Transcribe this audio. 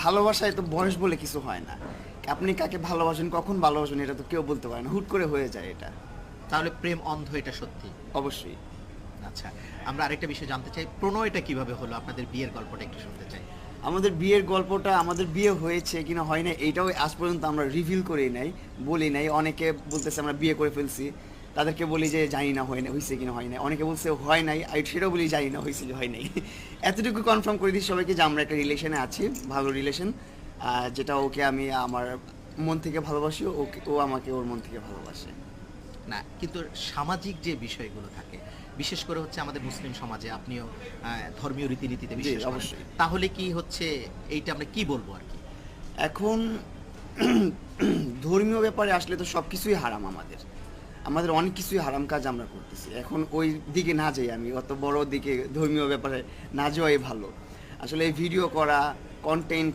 ভালোবাসায় তো বয়স বলে কিছু হয় না। আপনি কাকে ভালোবাসেন, কখন ভালোবাসেন এটা তো কেউ বলতে পারে না। হুট করে হয়ে যায় এটা। তাহলে প্রেম অন্ধ, এটা সত্যি? অবশ্যই। আচ্ছা, আমরা আরেকটা বিষয় জানতে চাই, প্রণয়টা কিভাবে হলো? আপনাদের বিয়ের গল্পটা একটু শুনতে চাই। আমাদের বিয়ের গল্পটা, আমাদের বিয়ে হয়েছে কিনা হয় না এইটাও আজ পর্যন্ত আমরা রিভিল করি নাই, বলি নাই। অনেকে বলতেছে আমরা বিয়ে করে ফেলছি, তাদেরকে বলি যে জানি না হয় না, হয়েছে কিনা হয় না। অনেকে বলছে হয় নাই, সেটাও বলি জানি না হয়েছে কি হয় নাই। এতটুকু কনফার্ম করে দিই সবাইকে যে আমরা একটা রিলেশনে আছি, ভালো রিলেশন, যেটা ওকে আমি আমার মন থেকে ভালোবাসি, ওকে ও আমাকে ওর মন থেকে ভালোবাসে। না, কিন্তু সামাজিক যে বিষয়গুলো থাকে, বিশেষ করে হচ্ছে আমাদের মুসলিম সমাজে, আপনিও ধর্মীয় রীতিনীতিতে জি বিশ্বাস করেন, অবশ্যই। তাহলে কি হচ্ছে এইটা আমরা কি বলবো আর কি? এখন ধর্মীয় ব্যাপারে আসলে তো সব কিছুই হারাম আমাদের। আমাদের অনেক কিছুই হারাম কাজ আমরা করতেছি। এখন ওই দিকে না যাই, আমি অত বড় দিকে ধর্মীয় ব্যাপারে না যাওয়াই ভালো। আসলে এই ভিডিও করা, কন্টেন্ট